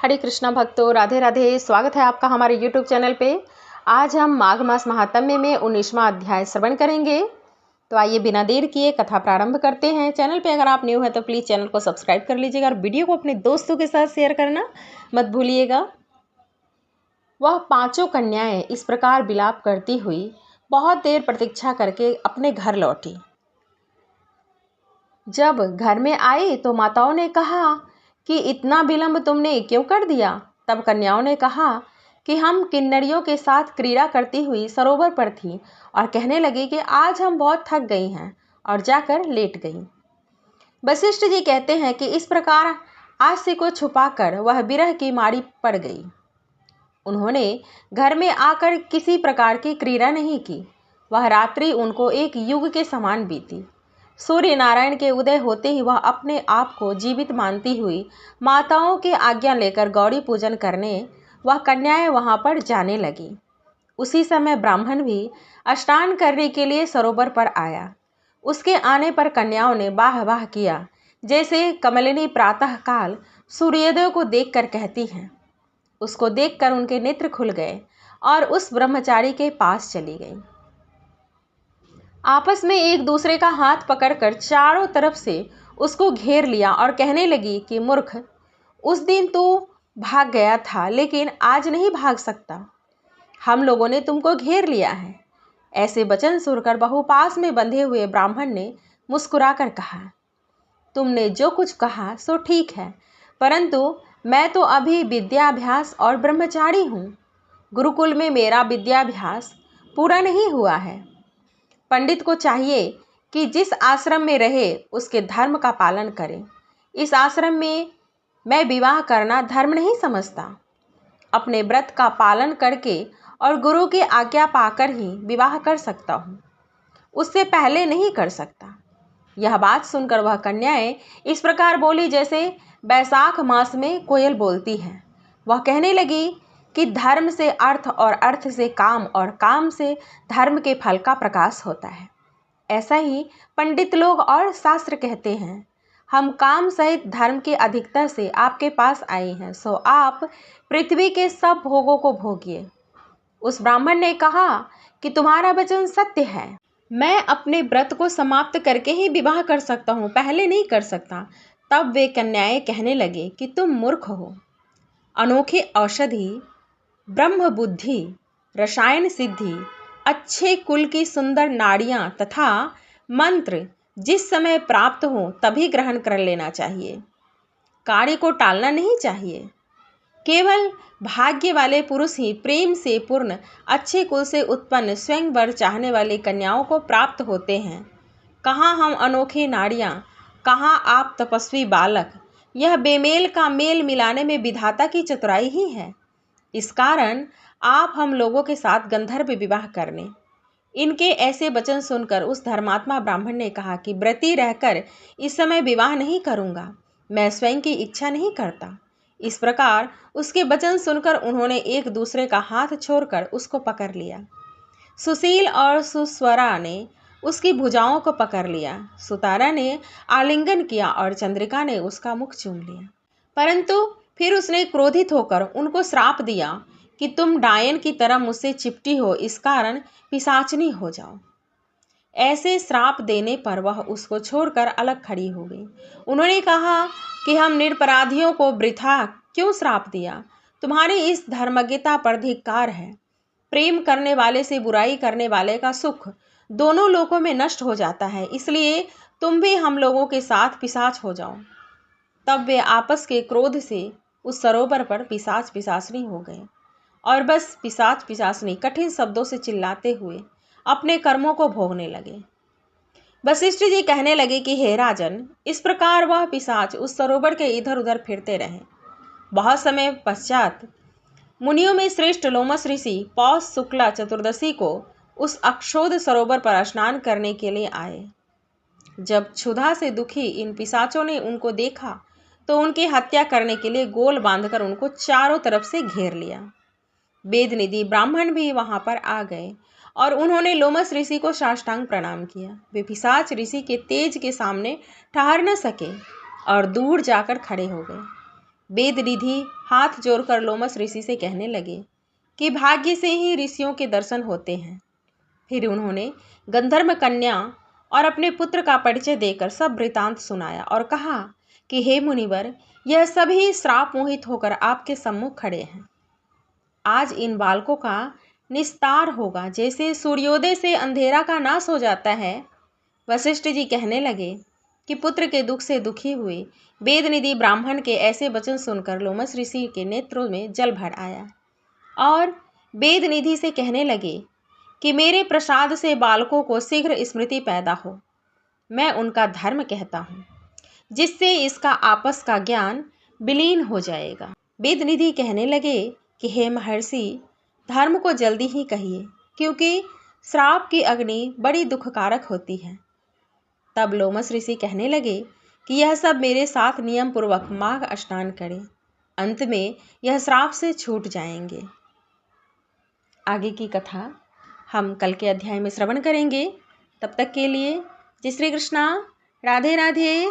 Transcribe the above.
हरे कृष्णा भक्तों, राधे राधे। स्वागत है आपका हमारे YouTube चैनल पे। आज हम माघ मास महात्म्य में 19वां अध्याय श्रवण करेंगे। तो आइए बिना देर किए कथा प्रारंभ करते हैं। चैनल पे अगर आप न्यू हैं तो प्लीज़ चैनल को सब्सक्राइब कर लीजिएगा और वीडियो को अपने दोस्तों के साथ शेयर करना मत भूलिएगा। वह पांचों कन्याएं इस प्रकार विलाप करती हुई बहुत देर प्रतीक्षा करके अपने घर लौटी। जब घर में आई तो माताओं ने कहा कि इतना विलंब तुमने क्यों कर दिया। तब कन्याओं ने कहा कि हम किन्नरियों के साथ क्रीड़ा करती हुई सरोवर पर थी और कहने लगी कि आज हम बहुत थक गई हैं और जाकर लेट गई। वशिष्ठ जी कहते हैं कि इस प्रकार हास्य को छुपाकर वह विरह की मारी पड़ गई। उन्होंने घर में आकर किसी प्रकार की क्रीड़ा नहीं की। वह रात्रि उनको एक युग के समान बीती। सूर्य नारायण के उदय होते ही वह अपने आप को जीवित मानती हुई माताओं की आज्ञा लेकर गौरी पूजन करने वह कन्याएं वहां पर जाने लगी। उसी समय ब्राह्मण भी स्नान करने के लिए सरोवर पर आया। उसके आने पर कन्याओं ने वाह वाह किया, जैसे कमलिनी प्रातः काल सूर्योदय को देखकर कहती हैं। उसको देखकर उनके नेत्र खुल गए और उस ब्रह्मचारी के पास चली गई। आपस में एक दूसरे का हाथ पकड़कर चारों तरफ से उसको घेर लिया और कहने लगी कि मूर्ख, उस दिन तू भाग गया था लेकिन आज नहीं भाग सकता। हम लोगों ने तुमको घेर लिया है। ऐसे वचन सुनकर बहुपास में बंधे हुए ब्राह्मण ने मुस्कुराकर कहा, तुमने जो कुछ कहा सो ठीक है, परंतु मैं तो अभी विद्याभ्यास और ब्रह्मचारी हूँ। गुरुकुल में मेरा विद्याभ्यास पूरा नहीं हुआ है। पंडित को चाहिए कि जिस आश्रम में रहे उसके धर्म का पालन करे। इस आश्रम में मैं विवाह करना धर्म नहीं समझता। अपने व्रत का पालन करके और गुरु की आज्ञा पाकर ही विवाह कर सकता हूँ, उससे पहले नहीं कर सकता। यह बात सुनकर वह कन्याएं इस प्रकार बोली जैसे बैसाख मास में कोयल बोलती है। वह कहने लगी कि धर्म से अर्थ और अर्थ से काम और काम से धर्म के फल का प्रकाश होता है। ऐसा ही पंडित लोग और शास्त्र कहते हैं। हम काम सहित धर्म की अधिकता से आपके पास आए हैं, सो आप पृथ्वी के सब भोगों को भोगिए। उस ब्राह्मण ने कहा कि तुम्हारा वचन सत्य है। मैं अपने व्रत को समाप्त करके ही विवाह कर सकता हूँ, पहले नहीं कर सकता। तब वे कन्याएं कहने लगे कि तुम मूर्ख हो। अनोखी औषधि, ब्रह्म बुद्धि, रसायन सिद्धि, अच्छे कुल की सुंदर नाड़ियां तथा मंत्र जिस समय प्राप्त हो तभी ग्रहण कर लेना चाहिए। कार्य को टालना नहीं चाहिए। केवल भाग्य वाले पुरुष ही प्रेम से पूर्ण अच्छे कुल से उत्पन्न स्वयं वर चाहने वाली कन्याओं को प्राप्त होते हैं। कहाँ हम अनोखे नाड़ियाँ, कहाँ आप तपस्वी बालक। यह बेमेल का मेल मिलाने में विधाता की चतुराई ही है। इस कारण आप हम लोगों के साथ गंधर्व विवाह करने। इनके ऐसे वचन सुनकर उस धर्मात्मा ब्राह्मण ने कहा कि व्रती रहकर इस समय विवाह नहीं करूँगा, मैं स्वयं की इच्छा नहीं करता। इस प्रकार उसके वचन सुनकर उन्होंने एक दूसरे का हाथ छोड़कर उसको पकड़ लिया। सुशील और सुस्वरा ने उसकी भुजाओं को पकड़ लिया। सुतारा ने आलिंगन किया और चंद्रिका ने उसका मुख चूम लिया। परंतु फिर उसने क्रोधित होकर उनको श्राप दिया कि तुम डायन की तरह मुझसे चिपटी हो, इस कारण पिशाचनी हो जाओ। ऐसे श्राप देने पर वह उसको छोड़कर अलग खड़ी हो गई। उन्होंने कहा कि हम निरपराधियों को वृथा क्यों श्राप दिया। तुम्हारी इस धर्मज्ञता पर धिक्कार है। प्रेम करने वाले से बुराई करने वाले का सुख दोनों लोकों में नष्ट हो जाता है, इसलिए तुम भी हम लोगों के साथ पिशाच हो जाओ। तब वे आपस के क्रोध से उस सरोवर पर पिशाच पिशाचनी हो गए और बस पिशाच पिशाचनी कठिन शब्दों से चिल्लाते हुए अपने कर्मों को भोगने लगे। वशिष्ठ जी कहने लगे कि हे राजन, इस प्रकार वह पिशाच उस सरोवर के इधर उधर फिरते रहे। बहुत समय पश्चात मुनियों में श्रेष्ठ लोमस ऋषि पौष शुक्ला चतुर्दशी को उस अक्षोद सरोवर पर स्नान करने के लिए आए। जब क्षुधा से दुखी इन पिशाचों ने उनको देखा तो उनकी हत्या करने के लिए गोल बांधकर उनको चारों तरफ से घेर लिया। वेदनिधि ब्राह्मण भी वहां पर आ गए और उन्होंने लोमस ऋषि को साष्टांग प्रणाम किया। वे पिशाच ऋषि के तेज के सामने ठहर न सके और दूर जाकर खड़े हो गए। वेदनिधि हाथ जोड़कर लोमस ऋषि से कहने लगे कि भाग्य से ही ऋषियों के दर्शन होते हैं। फिर उन्होंने गंधर्व कन्या और अपने पुत्र का परिचय देकर सब वृतांत सुनाया और कहा कि हे मुनिवर, यह सभी श्राप मोहित होकर आपके सम्मुख खड़े हैं। आज इन बालकों का निस्तार होगा, जैसे सूर्योदय से अंधेरा का नाश हो जाता है। वशिष्ठ जी कहने लगे कि पुत्र के दुख से दुखी हुए वेदनिधि ब्राह्मण के ऐसे वचन सुनकर लोमस ऋषि के नेत्रों में जल भर आया और वेदनिधि से कहने लगे कि मेरे प्रसाद से बालकों को शीघ्र स्मृति पैदा हो। मैं उनका धर्म कहता हूँ, जिससे इसका आपस का ज्ञान विलीन हो जाएगा। वेदनिधि कहने लगे कि हे महर्षि, धर्म को जल्दी ही कहिए, क्योंकि श्राप की अग्नि बड़ी दुखकारक होती है। तब लोमस ऋषि कहने लगे कि यह सब मेरे साथ नियम पूर्वक माघ स्नान करें, अंत में यह श्राप से छूट जाएंगे। आगे की कथा हम कल के अध्याय में श्रवण करेंगे। तब तक के लिए जय श्री कृष्णा, राधे राधे।